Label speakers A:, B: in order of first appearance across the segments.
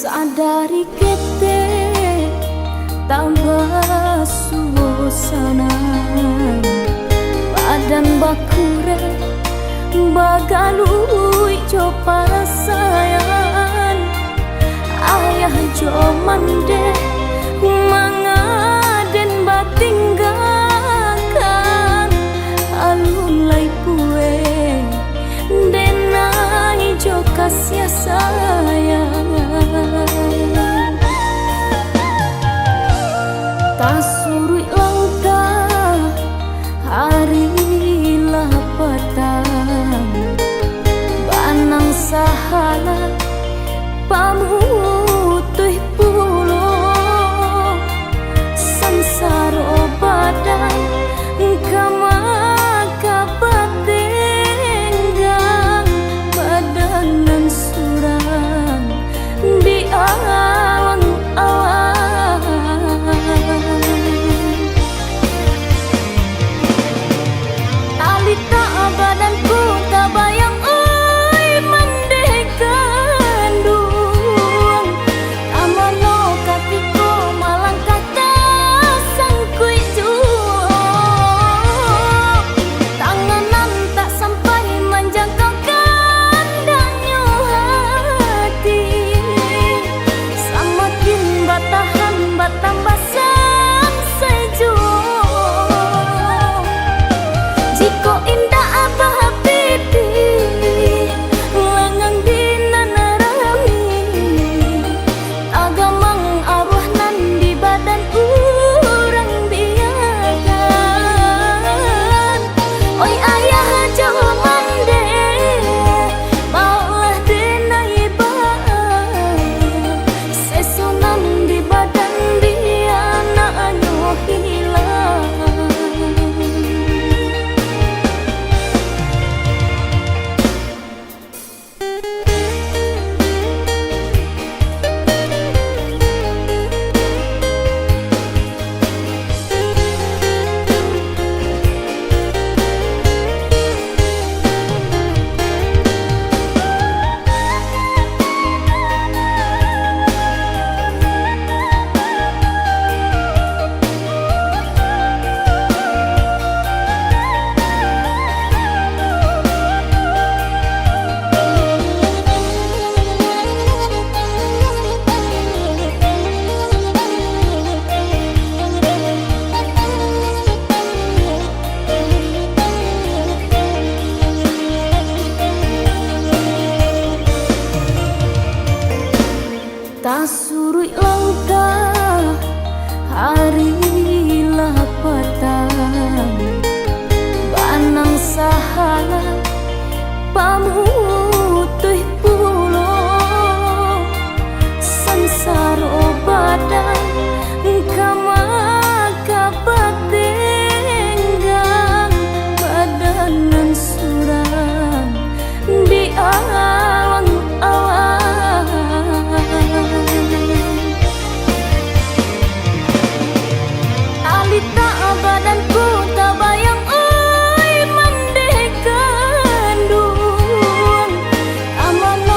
A: Sadari kete tambah suasana, badan bakure bagalui jo parasayan. Ayah jo mande mangaden batinggakan alun lai pue denai jo kasih sayang. Tasurui langkah harilah petang, banang sahala pamutuh pulo sansaro badan kama kabatenggang badanan surang di awang-awang. Alita badanku tak bayang oi mandekan duang amano katiko malang kata sangkui juang tanganan tak sampai menjangkau kandangnya hati samakin batahan batambah jiko indah abah pipi lengang dinanarami agamang arwah nan di badan urang biakan. Oi ayah jawa mande maulah denai ba sesunan di badan dia naanyo hilang. Tasurui langkah harilah petang, banang sahala pamutuh pulo sansaro badan kama kabatenggang badanan surang di awang-awang. Alita badanku tak bayang oi mandekan duang amana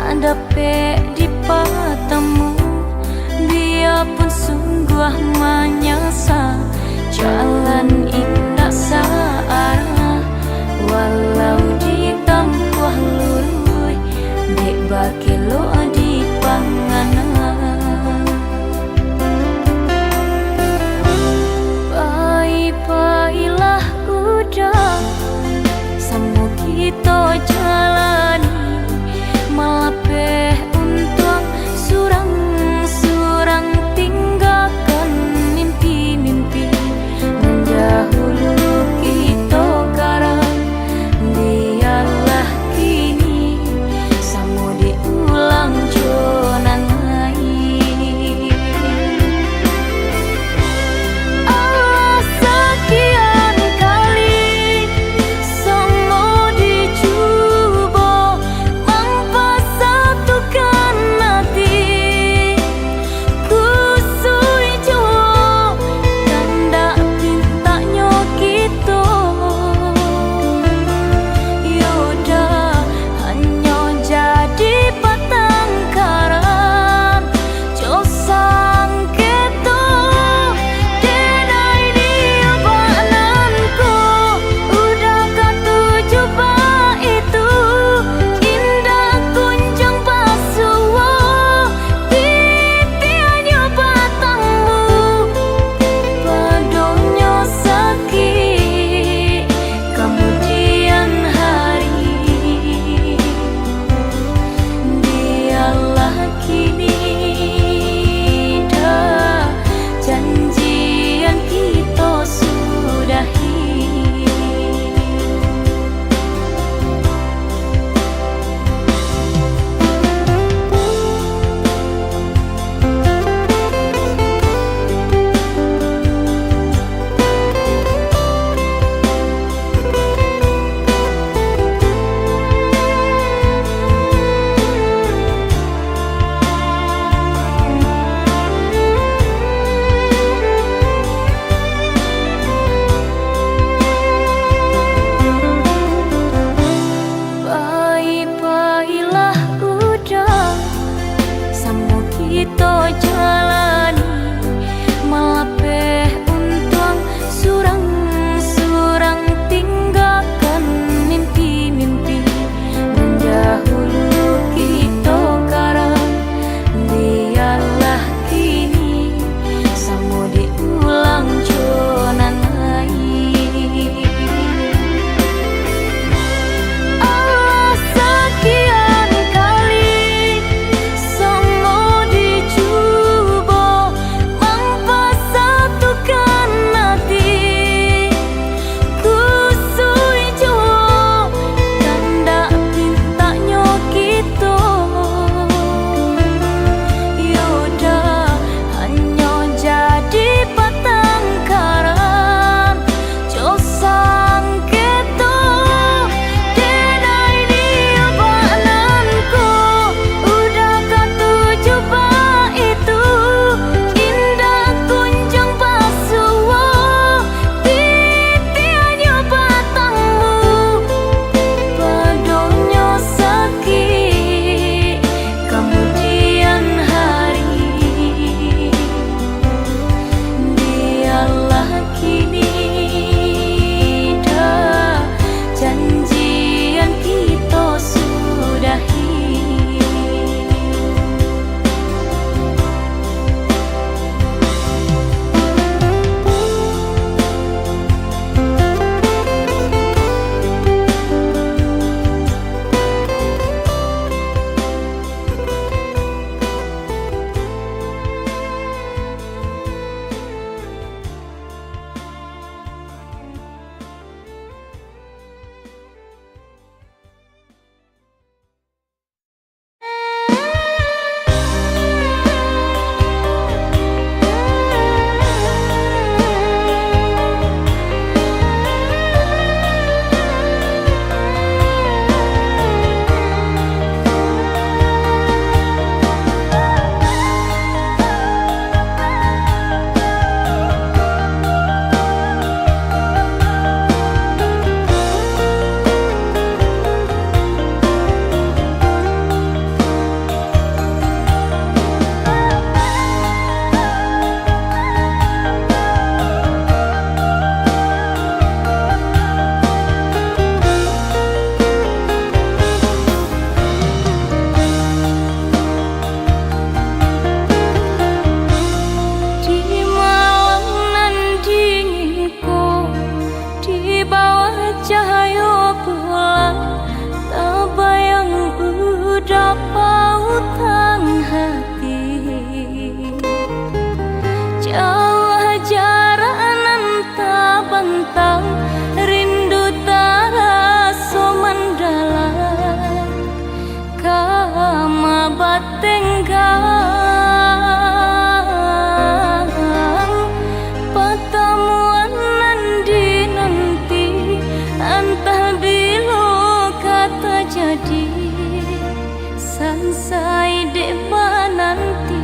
A: Dapat dipatamu, biarpun sungguh menyasa, jalan indah searah, walau ditempuh lurui, dek bagi lo di panganan. Baik-baiklah udah, sama kita jalani, malapeh untuk surang-surang tinggalkan mimpi-mimpi menjauh pantang, rindu taraso mendalam, kama batenggang. Pertemuan nanti nanti, entah bila kata jadi, sansai dewa nanti.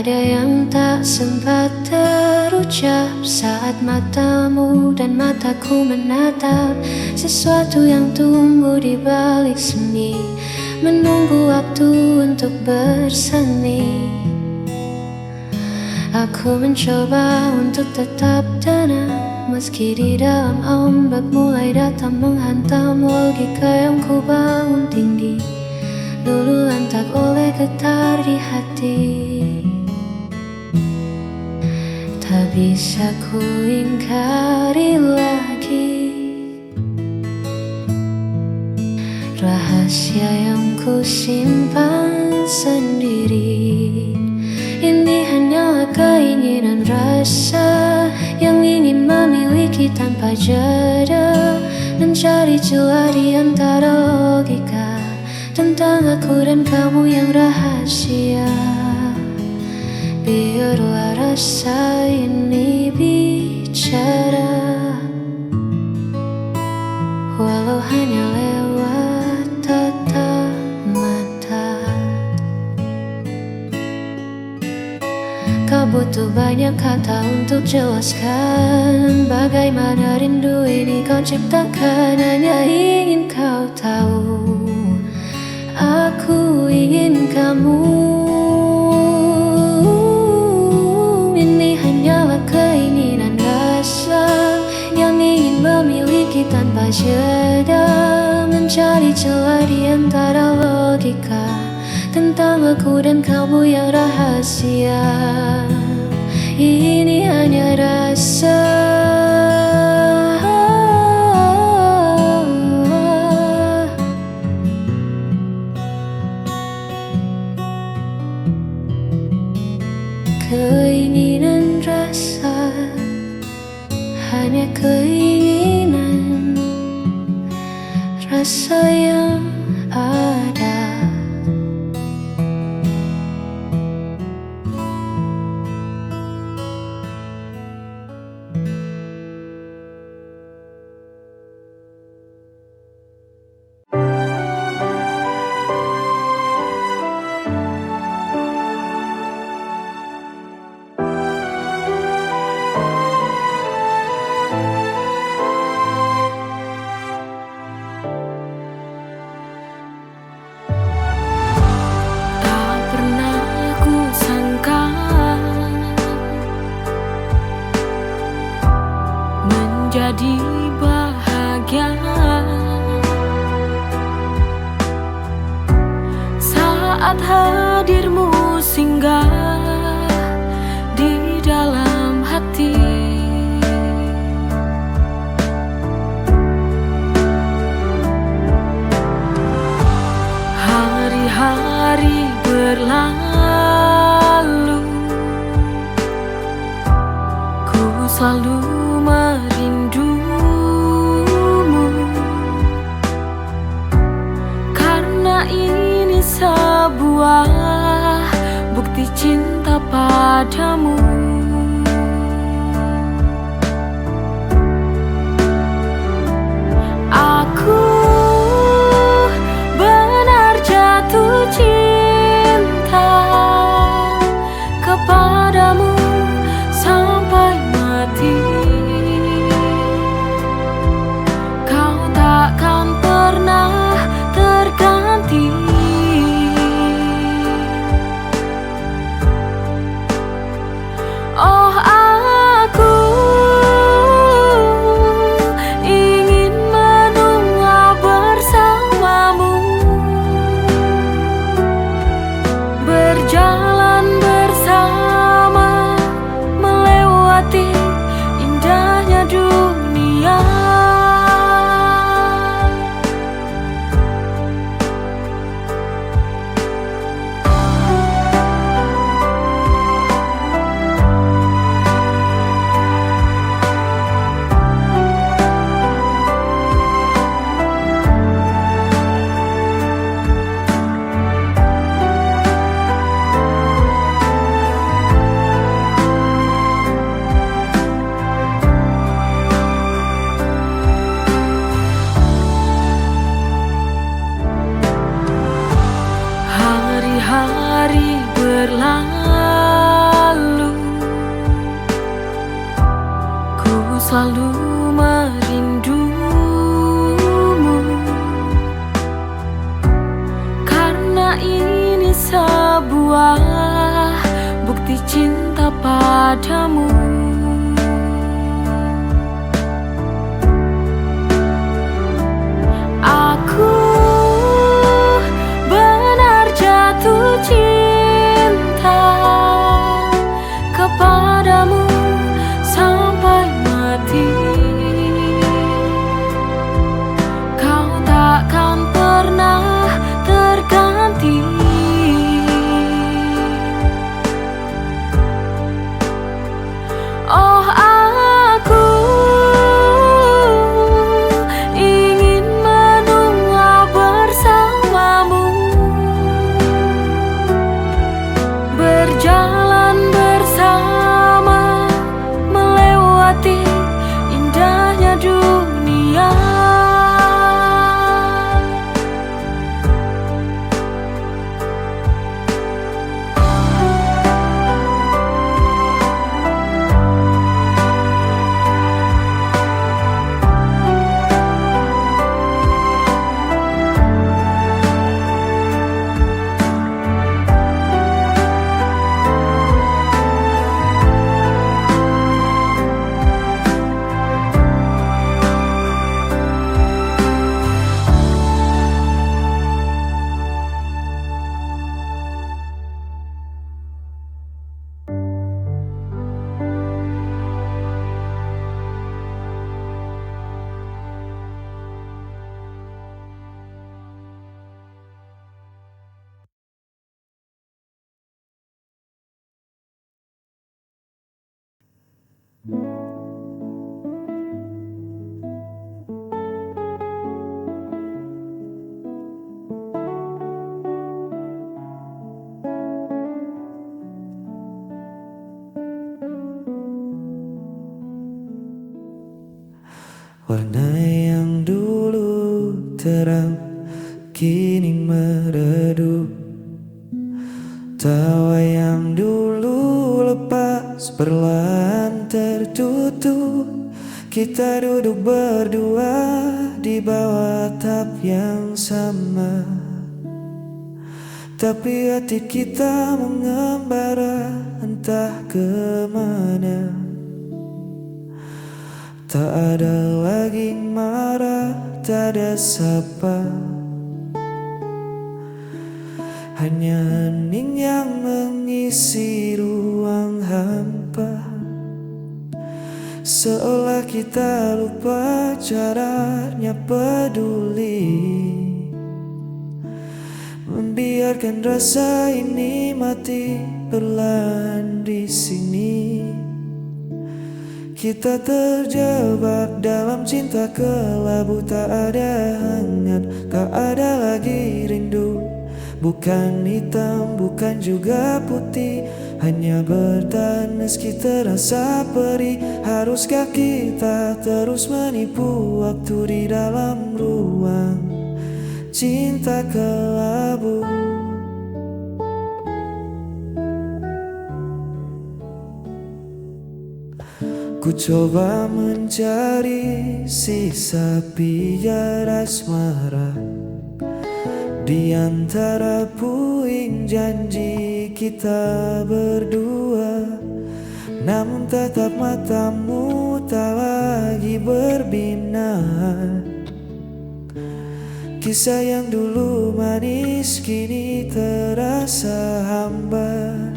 B: ada yang tak sempat terucap saat matamu dan mataku menatap sesuatu yang tumbuh di balik seni, menunggu waktu untuk bersemi. Aku mencoba untuk tetap tenang, meski di dalam ombak mulai datang menghantam. Logika yang ku bangun tinggi dulu lantak oleh getar di hati. Tak bisa ku ingkari lagi rahasia yang ku simpan sendiri. Ini hanyalah keinginan rasa yang ingin memiliki tanpa jeda, mencari celah di antara logika tentang aku dan kamu yang rahasia. Biarlah rasa ini bicara, walau hanya lewat tatap mata. Kau butuh banyak kata untuk jelaskan bagaimana rindu ini kau ciptakan. Hanya ingin kau tahu, aku ingin kamu. Ini hanyalah keinginan rasa yang ingin memiliki tanpa jeda, mencari celah di antara logika tentang aku dan kamu yang rahasia. Ini hanya rasa, keinginan rasa, hanya keinginan rasa yang ada.
C: Jadi bahagia saat hadirmu singgah di dalam hati. Hari-hari berlalu, ku selalu merindumu, karena ini sebuah bukti cinta padamu. Aku benar jatuh cinta kepadamu sampai mati. Kau takkan pernah terganti. selalu merindumu, karena ini sebuah bukti cinta padamu. Aku benar jatuh cinta kepadamu sampai mati. Kau takkan pernah terganti. Oh, aku ingin menua bersamamu, berjalan bersama, melewati indahnya dunia.
D: Warna yang dulu terang kini meredup, tawa yang dulu lepas perlahan tertutup. Kita duduk berdua di bawah atap yang sama, tapi hati kita mengembara entah kemana. Tak ada lagi marah, tak ada sapa, hanya hening yang mengisi ruang hampa. Seolah kita lupa caranya peduli, membiarkan rasa ini mati perlahan di sini. Kita terjebak dalam cinta kelabu, tak ada hangat, tak ada lagi rindu. Bukan hitam, bukan juga putih, hanya bertahan meski terasa perih. Haruskah kita terus menipu waktu di dalam ruang cinta kelabu? Ku coba mencari sisa pijar asmara di antara puing janji kita berdua, namun tatap matamu tak lagi berbinar. Kisah yang dulu manis kini terasa hambar.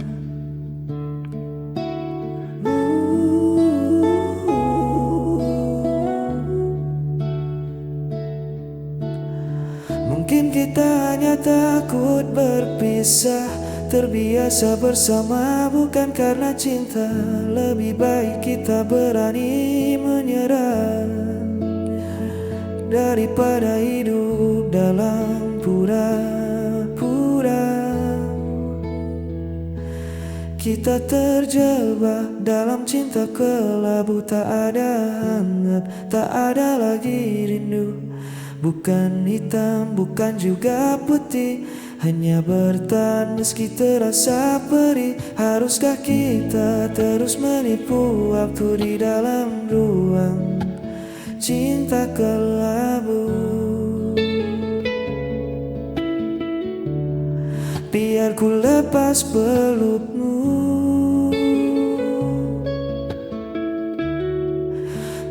D: Mungkin kita hanya takut berpisah, terbiasa bersama bukan karena cinta. Lebih baik kita berani menyerah daripada hidup dalam pura-pura. Kita terjebak dalam cinta kelabu, tak ada hangat, tak ada lagi rindu. Bukan hitam, bukan juga putih, hanya bertahan meski terasa perih. Haruskah kita terus menipu waktu di dalam ruang buang cinta ke labu. Biar ku lepas pelukmu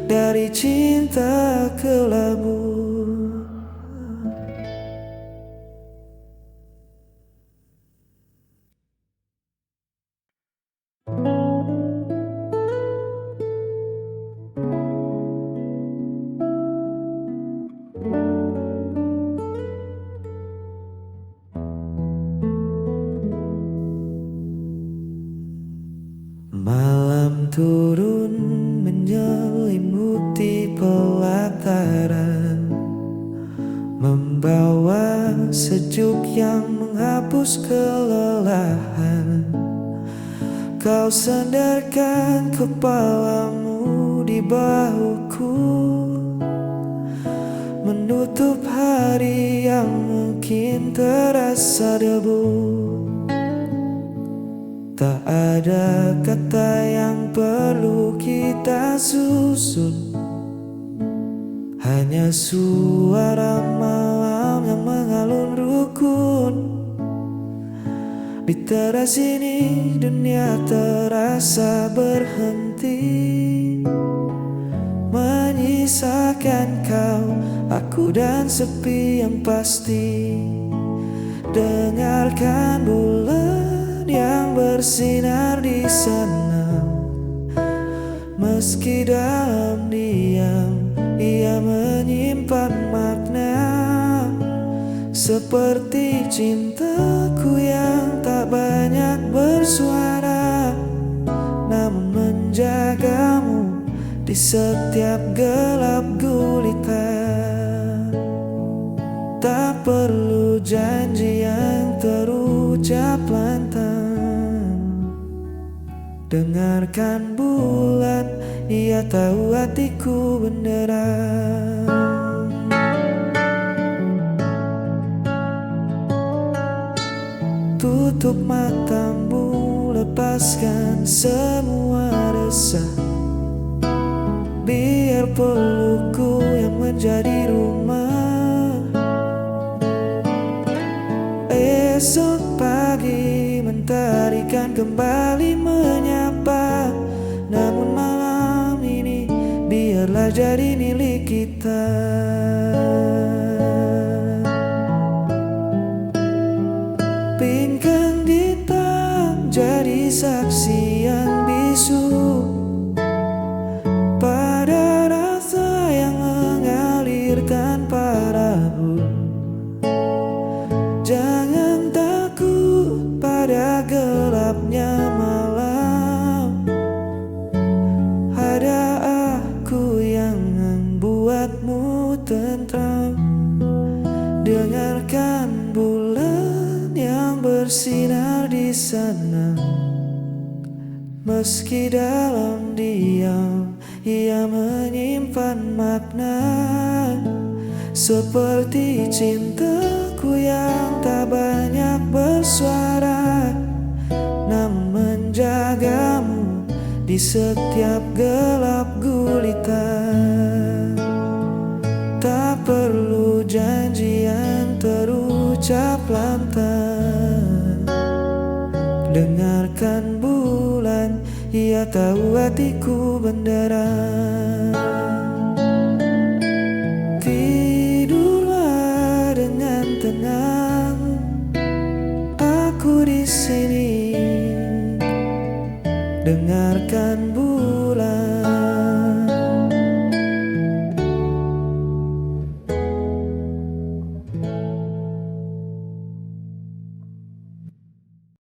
D: dari cinta ke labu. Malam turun menyelimuti pelataran, membawa sejuk yang menghapus kelelahan. Kau sandarkan kepalamu di bahuku, menutup hari yang mungkin terasa debu. Tak ada kata yang perlu kita susun, hanya suara malam yang mengalun rukun. Di teras ini dunia terasa berhenti, menyisakan kau, aku dan sepi yang pasti. Dengarkan bulan yang bersinar di sana, meski dalam diam ia menyimpan makna. Seperti cintaku yang tak banyak bersuara, namun menjagamu di setiap gelap gulita. Tak perlu janji yang terucap lantang. Dengarkan bulan, ia tahu hatiku benderang. Tutup matamu, lepaskan semua resah. Biar pelukku yang menjadi rumah. Esok pagi mentari kan kembali menyapa, namun malam ini biarlah jadi milik kita. Pinggang hitam jadi saksi yang bisu pada rasa yang mengalir tanpa ragu. Jangan takut pada gelapnya malam, ada aku yang membuatmu tentram. Dengarkan bulan yang bersinar di sana, meski dalam diam ia menyimpan makna. Seperti cintaku yang tak banyak bersuara, namun menjagamu di setiap gelap gulita. Tak perlu janji yang terucap lantang. Dengarkan bulan, ia tahu hatiku benderang. Tidurlah dengan tenang, aku di sini. Dengarkan bulan,